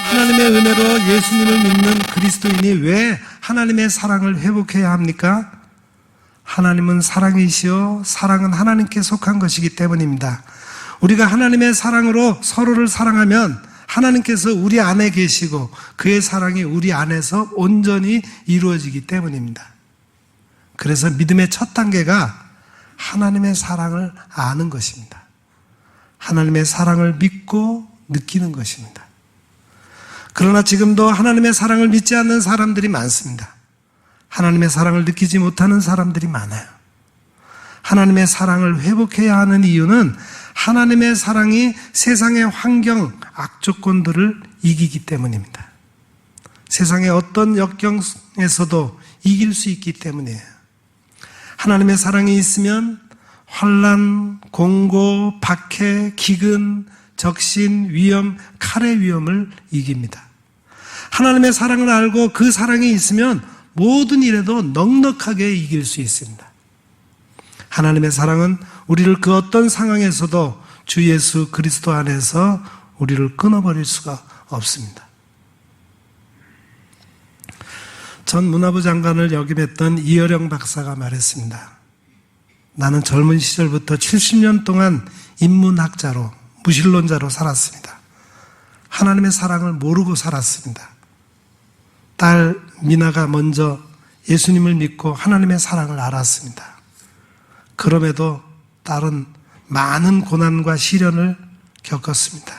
하나님의 은혜로 예수님을 믿는 그리스도인이 왜 하나님의 사랑을 회복해야 합니까? 하나님은 사랑이시요 사랑은 하나님께 속한 것이기 때문입니다. 우리가 하나님의 사랑으로 서로를 사랑하면 하나님께서 우리 안에 계시고 그의 사랑이 우리 안에서 온전히 이루어지기 때문입니다. 그래서 믿음의 첫 단계가 하나님의 사랑을 아는 것입니다. 하나님의 사랑을 믿고 느끼는 것입니다. 그러나 지금도 하나님의 사랑을 믿지 않는 사람들이 많습니다. 하나님의 사랑을 느끼지 못하는 사람들이 많아요. 하나님의 사랑을 회복해야 하는 이유는 하나님의 사랑이 세상의 환경, 악조건들을 이기기 때문입니다. 세상의 어떤 역경에서도 이길 수 있기 때문이에요. 하나님의 사랑이 있으면 환난, 공고, 박해, 기근, 적신, 위험, 칼의 위험을 이깁니다. 하나님의 사랑을 알고 그 사랑이 있으면 모든 일에도 넉넉하게 이길 수 있습니다. 하나님의 사랑은 우리를 그 어떤 상황에서도 주 예수 그리스도 안에서 우리를 끊어버릴 수가 없습니다. 전 문화부 장관을 역임했던 이어령 박사가 말했습니다. 나는 젊은 시절부터 70년 동안 인문학자로, 무신론자로 살았습니다. 하나님의 사랑을 모르고 살았습니다. 딸 미나가 먼저 예수님을 믿고 하나님의 사랑을 알았습니다. 그럼에도 딸은 많은 고난과 시련을 겪었습니다.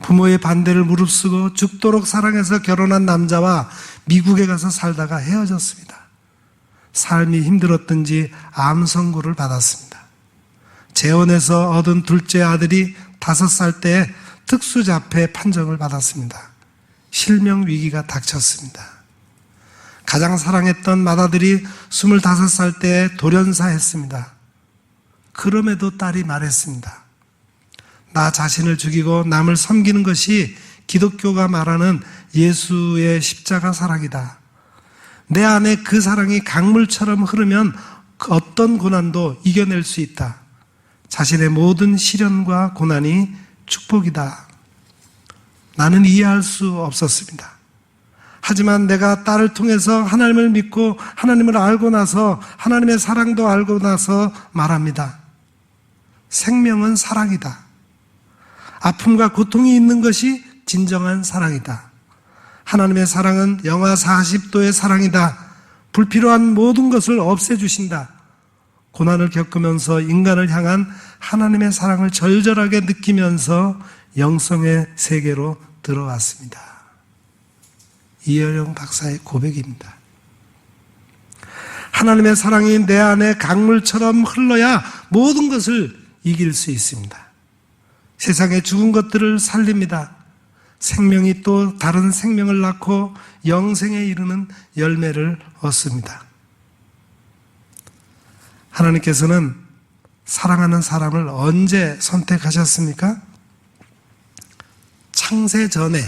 부모의 반대를 무릅쓰고 죽도록 사랑해서 결혼한 남자와 미국에 가서 살다가 헤어졌습니다. 삶이 힘들었던지 암 선고를 받았습니다. 재혼해서 얻은 둘째 아들이 5살 때에 특수자폐 판정을 받았습니다. 실명 위기가 닥쳤습니다. 가장 사랑했던 맏아들이 25살 때에 돌연사했습니다. 그럼에도 딸이 말했습니다. 나 자신을 죽이고 남을 섬기는 것이 기독교가 말하는 예수의 십자가 사랑이다. 내 안에 그 사랑이 강물처럼 흐르면 어떤 고난도 이겨낼 수 있다. 자신의 모든 시련과 고난이 축복이다. 나는 이해할 수 없었습니다. 하지만 내가 딸을 통해서 하나님을 믿고 하나님을 알고 나서 하나님의 사랑도 알고 나서 말합니다. 생명은 사랑이다. 아픔과 고통이 있는 것이 진정한 사랑이다. 하나님의 사랑은 영하 40도의 사랑이다. 불필요한 모든 것을 없애주신다. 고난을 겪으면서 인간을 향한 하나님의 사랑을 절절하게 느끼면서 영성의 세계로 들어왔습니다. 이어령 박사의 고백입니다. 하나님의 사랑이 내 안에 강물처럼 흘러야 모든 것을 이길 수 있습니다. 세상의 죽은 것들을 살립니다. 생명이 또 다른 생명을 낳고 영생에 이르는 열매를 얻습니다. 하나님께서는 사랑하는 사람을 언제 선택하셨습니까? 창세 전에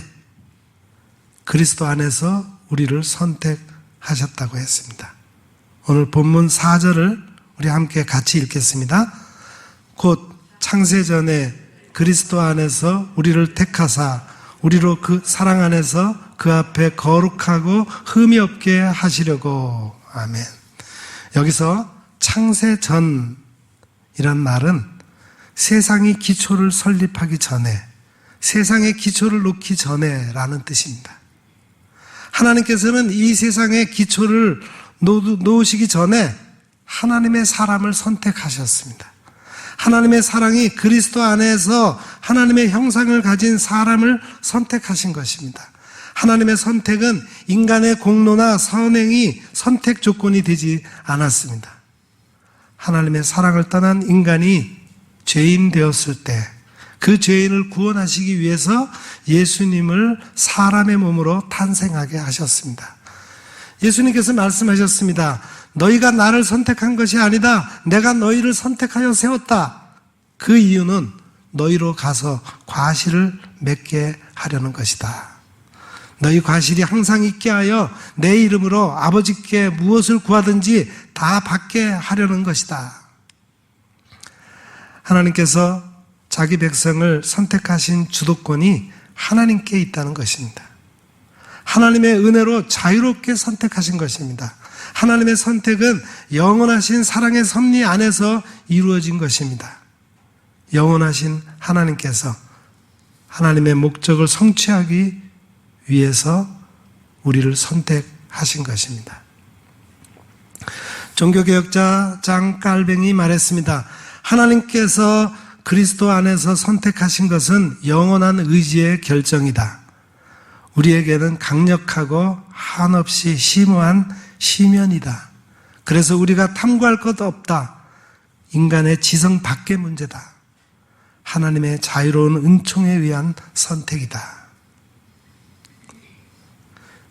그리스도 안에서 우리를 선택하셨다고 했습니다. 오늘 본문 4절을 우리 함께 같이 읽겠습니다. 곧 창세 전에 그리스도 안에서 우리를 택하사 우리로 그 사랑 안에서 그 앞에 거룩하고 흠이 없게 하시려고. 아멘. 여기서 창세 전이란 말은 세상이 기초를 설립하기 전에, 세상의 기초를 놓기 전에 라는 뜻입니다. 하나님께서는 이 세상의 기초를 놓으시기 전에 하나님의 사람을 선택하셨습니다. 하나님의 사랑이 그리스도 안에서 하나님의 형상을 가진 사람을 선택하신 것입니다. 하나님의 선택은 인간의 공로나 선행이 선택 조건이 되지 않았습니다. 하나님의 사랑을 떠난 인간이 죄인 되었을 때 그 죄인을 구원하시기 위해서 예수님을 사람의 몸으로 탄생하게 하셨습니다. 예수님께서 말씀하셨습니다. 너희가 나를 선택한 것이 아니다. 내가 너희를 선택하여 세웠다. 그 이유는 너희로 가서 과실을 맺게 하려는 것이다. 너희 과실이 항상 있게 하여 내 이름으로 아버지께 무엇을 구하든지 다 받게 하려는 것이다. 하나님께서 자기 백성을 선택하신 주도권이 하나님께 있다는 것입니다. 하나님의 은혜로 자유롭게 선택하신 것입니다. 하나님의 선택은 영원하신 사랑의 섭리 안에서 이루어진 것입니다. 영원하신 하나님께서 하나님의 목적을 성취하기 위해서 우리를 선택하신 것입니다. 종교개혁자 장 깔뱅이 말했습니다. 하나님께서 그리스도 안에서 선택하신 것은 영원한 의지의 결정이다. 우리에게는 강력하고 한없이 심오한 시면이다. 그래서 우리가 탐구할 것 없다. 인간의 지성 밖의 문제다. 하나님의 자유로운 은총에 의한 선택이다.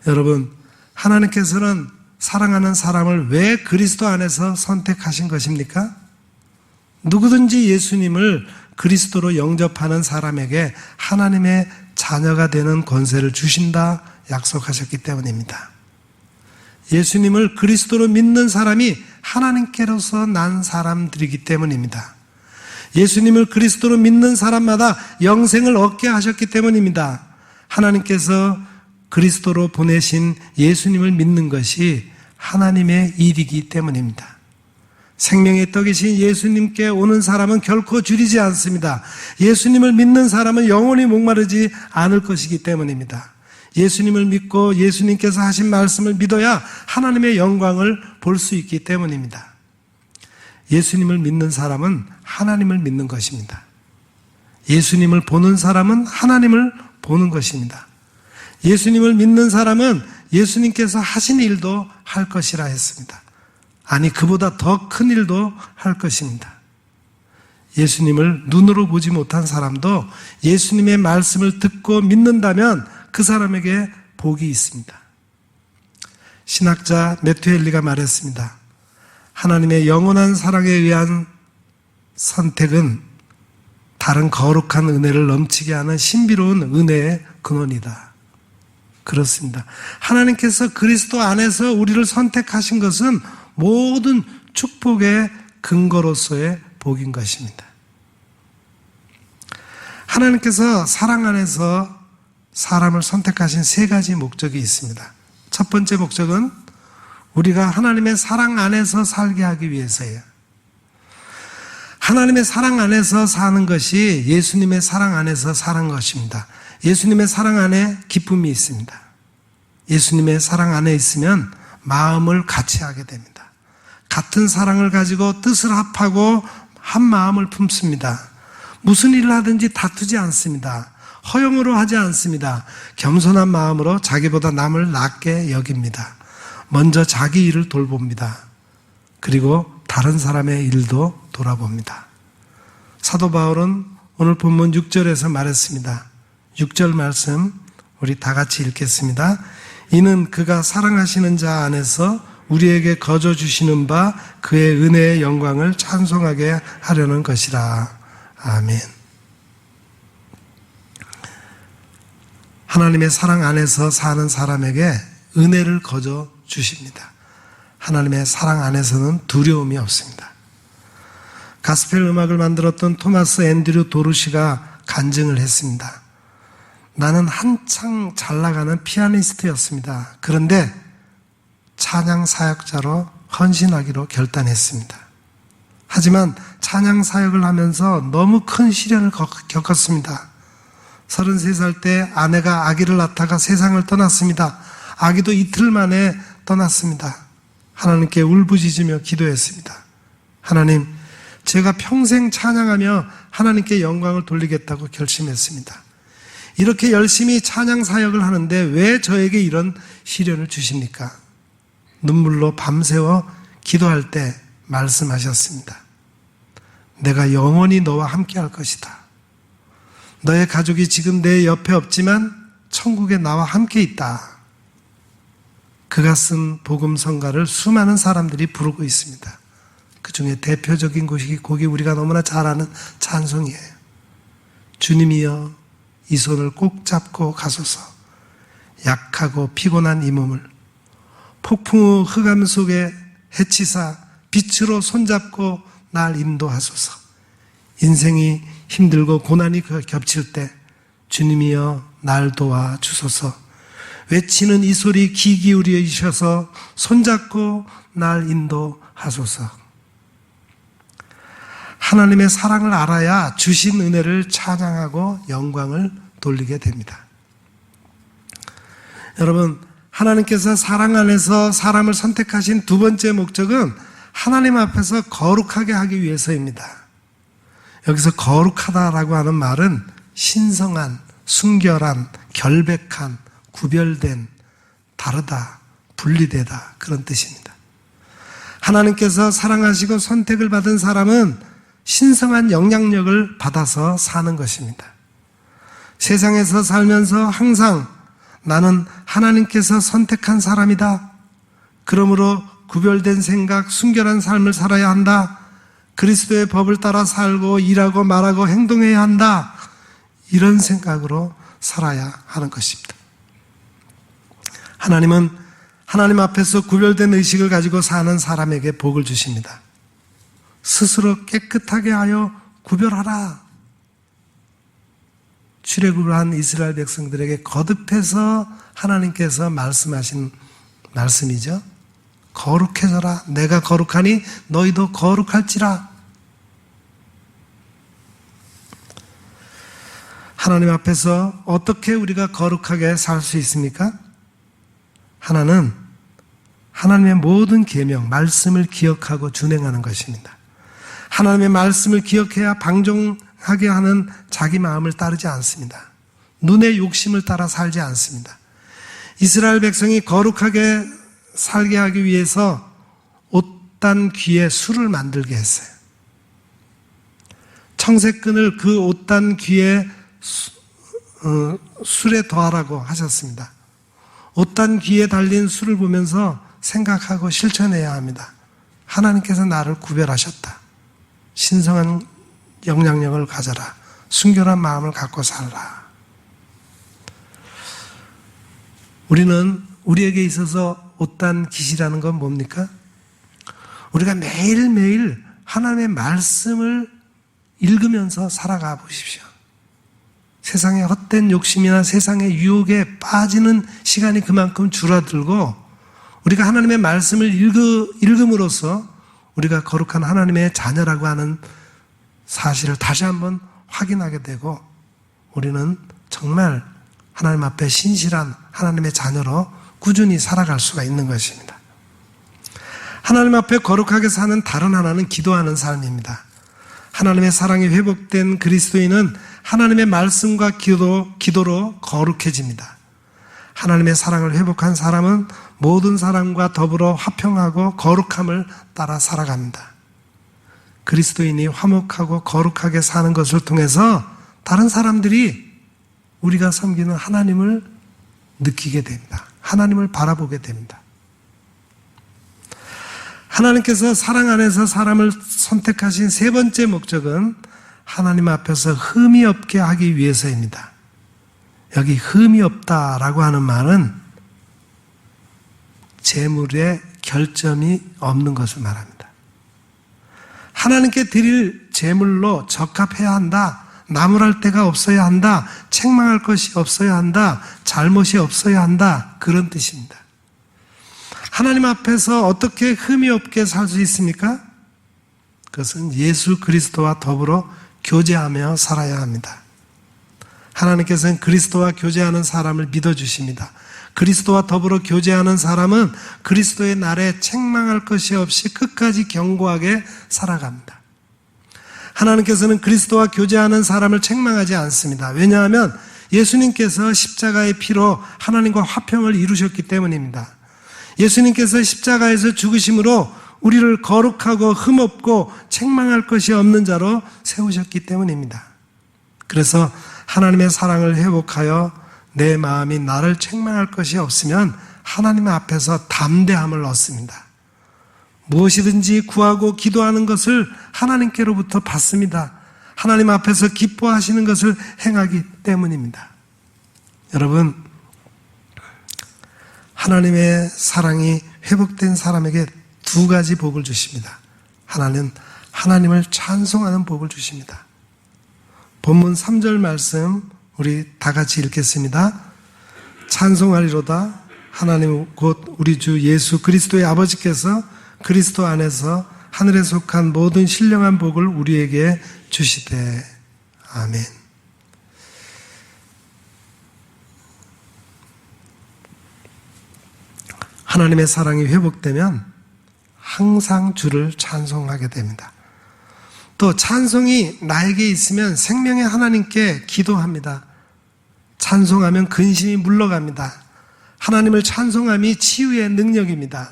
여러분, 하나님께서는 사랑하는 사람을 왜 그리스도 안에서 선택하신 것입니까? 누구든지 예수님을 그리스도로 영접하는 사람에게 하나님의 자녀가 되는 권세를 주신다 약속하셨기 때문입니다. 예수님을 그리스도로 믿는 사람이 하나님께로서 난 사람들이기 때문입니다. 예수님을 그리스도로 믿는 사람마다 영생을 얻게 하셨기 때문입니다. 하나님께서 그리스도로 보내신 예수님을 믿는 것이 하나님의 일이기 때문입니다. 생명의 떡이신 예수님께 오는 사람은 결코 줄이지 않습니다. 예수님을 믿는 사람은 영원히 목마르지 않을 것이기 때문입니다. 예수님을 믿고 예수님께서 하신 말씀을 믿어야 하나님의 영광을 볼 수 있기 때문입니다. 예수님을 믿는 사람은 하나님을 믿는 것입니다. 예수님을 보는 사람은 하나님을 보는 것입니다. 예수님을 믿는 사람은 예수님께서 하신 일도 할 것이라 했습니다. 아니, 그보다 더 큰 일도 할 것입니다. 예수님을 눈으로 보지 못한 사람도 예수님의 말씀을 듣고 믿는다면 그 사람에게 복이 있습니다. 신학자 매튜 헨리가 말했습니다. 하나님의 영원한 사랑에 의한 선택은 다른 거룩한 은혜를 넘치게 하는 신비로운 은혜의 근원이다. 그렇습니다. 하나님께서 그리스도 안에서 우리를 선택하신 것은 모든 축복의 근거로서의 복인 것입니다. 하나님께서 사랑 안에서 사람을 선택하신 세 가지 목적이 있습니다. 첫 번째 목적은 우리가 하나님의 사랑 안에서 살게 하기 위해서예요. 하나님의 사랑 안에서 사는 것이 예수님의 사랑 안에서 사는 것입니다. 예수님의 사랑 안에 기쁨이 있습니다. 예수님의 사랑 안에 있으면 마음을 같이 하게 됩니다. 같은 사랑을 가지고 뜻을 합하고 한 마음을 품습니다. 무슨 일을 하든지 다투지 않습니다. 허용으로 하지 않습니다. 겸손한 마음으로 자기보다 남을 낮게 여깁니다. 먼저 자기 일을 돌봅니다. 그리고 다른 사람의 일도 돌아봅니다. 사도 바울은 오늘 본문 6절에서 말했습니다. 6절 말씀 우리 다 같이 읽겠습니다. 이는 그가 사랑하시는 자 안에서 우리에게 거저 주시는 바 그의 은혜의 영광을 찬송하게 하려는 것이라. 아멘. 하나님의 사랑 안에서 사는 사람에게 은혜를 거저 주십니다. 하나님의 사랑 안에서는 두려움이 없습니다. 가스펠 음악을 만들었던 토마스 앤드류 도르시가 간증을 했습니다. 나는 한창 잘 나가는 피아니스트였습니다. 그런데 찬양 사역자로 헌신하기로 결단했습니다. 하지만 찬양 사역을 하면서 너무 큰 시련을 겪었습니다. 33살 때 아내가 아기를 낳다가 세상을 떠났습니다. 아기도 이틀 만에 떠났습니다. 하나님께 울부짖으며 기도했습니다. 하나님, 제가 평생 찬양하며 하나님께 영광을 돌리겠다고 결심했습니다. 이렇게 열심히 찬양 사역을 하는데 왜 저에게 이런 시련을 주십니까? 눈물로 밤새워 기도할 때 말씀하셨습니다. 내가 영원히 너와 함께 할 것이다. 너의 가족이 지금 내 옆에 없지만 천국에 나와 함께 있다. 그가 쓴 복음성가를 수많은 사람들이 부르고 있습니다. 그 중에 대표적인 곡이 우리가 너무나 잘 아는 찬송이에요. 주님이여 이 손을 꼭 잡고 가소서. 약하고 피곤한 이 몸을 폭풍우 흑암 속에 헤치사 빛으로 손잡고 날 인도하소서. 인생이 힘들고 고난이 겹칠 때 주님이여 날 도와주소서. 외치는 이 소리 귀 기울이셔서 손잡고 날 인도하소서. 하나님의 사랑을 알아야 주신 은혜를 찬양하고 영광을 돌리게 됩니다. 여러분, 하나님께서 사랑 안에서 사람을 선택하신 두 번째 목적은 하나님 앞에서 거룩하게 하기 위해서입니다. 여기서 거룩하다라고 하는 말은 신성한, 순결한, 결백한, 구별된, 다르다, 분리되다 그런 뜻입니다. 하나님께서 사랑하시고 선택을 받은 사람은 신성한 영향력을 받아서 사는 것입니다. 세상에서 살면서 항상 나는 하나님께서 선택한 사람이다. 그러므로 구별된 생각, 순결한 삶을 살아야 한다. 그리스도의 법을 따라 살고 일하고 말하고 행동해야 한다. 이런 생각으로 살아야 하는 것입니다. 하나님은 하나님 앞에서 구별된 의식을 가지고 사는 사람에게 복을 주십니다. 스스로 깨끗하게 하여 구별하라. 출애굽을 한 이스라엘 백성들에게 거듭해서 하나님께서 말씀하신 말씀이죠. 거룩해져라. 내가 거룩하니 너희도 거룩할지라. 하나님 앞에서 어떻게 우리가 거룩하게 살 수 있습니까? 하나는 하나님의 모든 계명, 말씀을 기억하고 준행하는 것입니다. 하나님의 말씀을 기억해야 방종하게 하는 자기 마음을 따르지 않습니다. 눈의 욕심을 따라 살지 않습니다. 이스라엘 백성이 거룩하게 살게 하기 위해서 옷단 귀에 술을 만들게 했어요. 청색끈을 그 옷단 귀에 술에 더하라고 하셨습니다. 옷단 귀에 달린 술을 보면서 생각하고 실천해야 합니다. 하나님께서 나를 구별하셨다. 신성한 영향력을 가져라. 순결한 마음을 갖고 살라. 우리는 우리에게 있어서 옷단 깃이라는 건 뭡니까? 우리가 매일매일 하나님의 말씀을 읽으면서 살아가 보십시오. 세상의 헛된 욕심이나 세상의 유혹에 빠지는 시간이 그만큼 줄어들고 우리가 하나님의 말씀을 읽음으로써 우리가 거룩한 하나님의 자녀라고 하는 사실을 다시 한번 확인하게 되고 우리는 정말 하나님 앞에 신실한 하나님의 자녀로 꾸준히 살아갈 수가 있는 것입니다. 하나님 앞에 거룩하게 사는 다른 하나는 기도하는 삶입니다. 하나님의 사랑이 회복된 그리스도인은 하나님의 말씀과 기도로 거룩해집니다. 하나님의 사랑을 회복한 사람은 모든 사람과 더불어 화평하고 거룩함을 따라 살아갑니다. 그리스도인이 화목하고 거룩하게 사는 것을 통해서 다른 사람들이 우리가 섬기는 하나님을 느끼게 됩니다. 하나님을 바라보게 됩니다. 하나님께서 사랑 안에서 사람을 선택하신 세 번째 목적은 하나님 앞에서 흠이 없게 하기 위해서입니다. 여기 흠이 없다라고 하는 말은 재물에 결점이 없는 것을 말합니다. 하나님께 드릴 재물로 적합해야 한다. 나무랄 데가 없어야 한다. 책망할 것이 없어야 한다. 잘못이 없어야 한다. 그런 뜻입니다. 하나님 앞에서 어떻게 흠이 없게 살 수 있습니까? 그것은 예수 그리스도와 더불어 교제하며 살아야 합니다. 하나님께서는 그리스도와 교제하는 사람을 믿어주십니다. 그리스도와 더불어 교제하는 사람은 그리스도의 날에 책망할 것이 없이 끝까지 견고하게 살아갑니다. 하나님께서는 그리스도와 교제하는 사람을 책망하지 않습니다. 왜냐하면 예수님께서 십자가의 피로 하나님과 화평을 이루셨기 때문입니다. 예수님께서 십자가에서 죽으심으로 우리를 거룩하고 흠없고 책망할 것이 없는 자로 세우셨기 때문입니다. 그래서 하나님의 사랑을 회복하여 내 마음이 나를 책망할 것이 없으면 하나님 앞에서 담대함을 얻습니다. 무엇이든지 구하고 기도하는 것을 하나님께로부터 받습니다. 하나님 앞에서 기뻐하시는 것을 행하기 때문입니다. 여러분, 하나님의 사랑이 회복된 사람에게 두 가지 복을 주십니다. 하나는 하나님을 찬송하는 복을 주십니다. 본문 3절 말씀 우리 다 같이 읽겠습니다. 찬송하리로다. 하나님 곧 우리 주 예수 그리스도의 아버지께서 그리스도 안에서 하늘에 속한 모든 신령한 복을 우리에게 주시되. 아멘. 하나님의 사랑이 회복되면 항상 주를 찬송하게 됩니다. 또 찬송이 나에게 있으면 생명의 하나님께 기도합니다. 찬송하면 근심이 물러갑니다. 하나님을 찬송함이 치유의 능력입니다.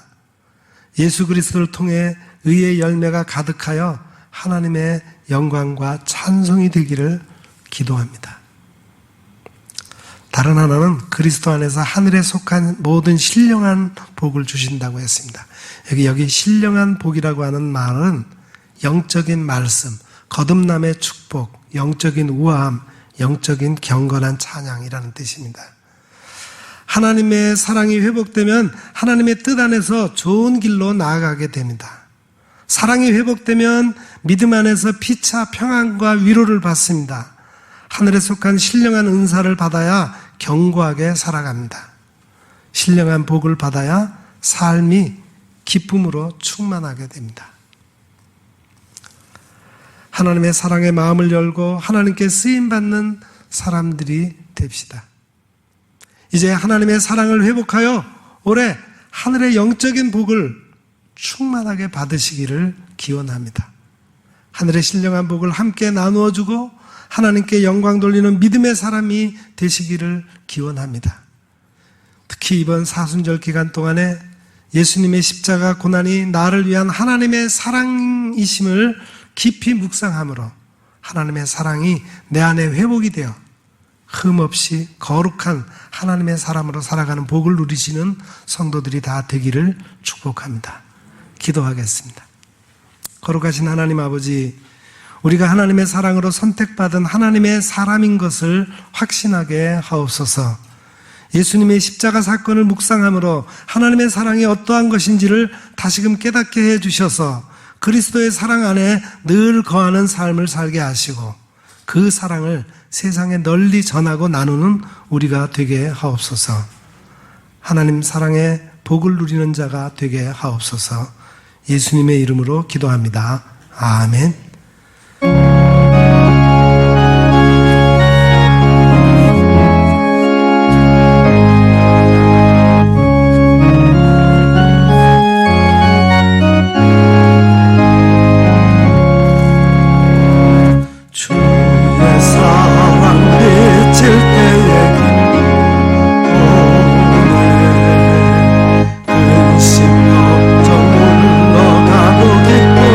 예수 그리스도를 통해 의의 열매가 가득하여 하나님의 영광과 찬송이 되기를 기도합니다. 다른 하나는 그리스도 안에서 하늘에 속한 모든 신령한 복을 주신다고 했습니다. 여기 신령한 복이라고 하는 말은 영적인 말씀, 거듭남의 축복, 영적인 우아함, 영적인 경건한 찬양이라는 뜻입니다. 하나님의 사랑이 회복되면 하나님의 뜻 안에서 좋은 길로 나아가게 됩니다. 사랑이 회복되면 믿음 안에서 피차 평안과 위로를 받습니다. 하늘에 속한 신령한 은사를 받아야 견고하게 살아갑니다. 신령한 복을 받아야 삶이 기쁨으로 충만하게 됩니다. 하나님의 사랑에 마음을 열고 하나님께 쓰임받는 사람들이 됩시다. 이제 하나님의 사랑을 회복하여 올해 하늘의 영적인 복을 충만하게 받으시기를 기원합니다. 하늘의 신령한 복을 함께 나누어주고 하나님께 영광 돌리는 믿음의 사람이 되시기를 기원합니다. 특히 이번 사순절 기간 동안에 예수님의 십자가 고난이 나를 위한 하나님의 사랑이심을 깊이 묵상함으로 하나님의 사랑이 내 안에 회복이 되어 흠없이 거룩한 하나님의 사람으로 살아가는 복을 누리시는 성도들이 다 되기를 축복합니다. 기도하겠습니다. 거룩하신 하나님 아버지, 우리가 하나님의 사랑으로 선택받은 하나님의 사람인 것을 확신하게 하옵소서. 예수님의 십자가 사건을 묵상함으로 하나님의 사랑이 어떠한 것인지를 다시금 깨닫게 해주셔서 그리스도의 사랑 안에 늘 거하는 삶을 살게 하시고 그 사랑을 세상에 널리 전하고 나누는 우리가 되게 하옵소서. 하나님 사랑의 복을 누리는 자가 되게 하옵소서. 예수님의 이름으로 기도합니다. 아멘. 주의 사랑 비칠 때에 근심 걱정 물러가고 기쁨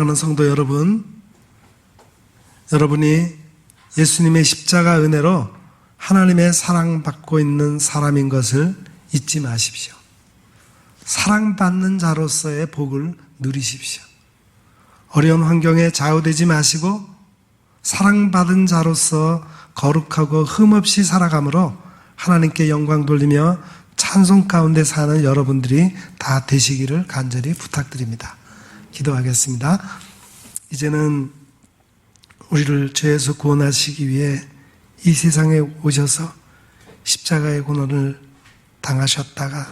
사랑하는 성도 여러분, 여러분이 예수님의 십자가 은혜로 하나님의 사랑받고 있는 사람인 것을 잊지 마십시오. 사랑받는 자로서의 복을 누리십시오. 어려운 환경에 좌우되지 마시고 사랑받은 자로서 거룩하고 흠없이 살아감으로 하나님께 영광 돌리며 찬송 가운데 사는 여러분들이 다 되시기를 간절히 부탁드립니다. 기도하겠습니다. 이제는 우리를 죄에서 구원하시기 위해 이 세상에 오셔서 십자가의 고난을 당하셨다가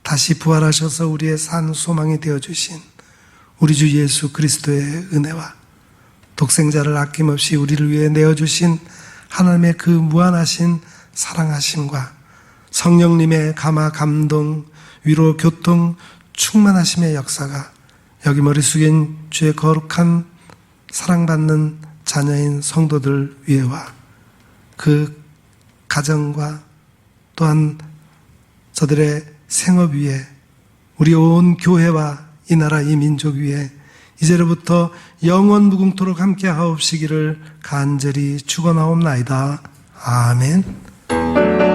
다시 부활하셔서 우리의 산 소망이 되어주신 우리 주 예수 그리스도의 은혜와 독생자를 아낌없이 우리를 위해 내어주신 하나님의 그 무한하신 사랑하심과 성령님의 감화 감동 위로 교통 충만하심의 역사가 여기 머리 숙인 주의 거룩한 사랑받는 자녀인 성도들 위에와 그 가정과 또한 저들의 생업 위에 우리 온 교회와 이 나라 이 민족 위에 이제로부터 영원 무궁토록 함께 하옵시기를 간절히 축원하옵나이다. 아멘.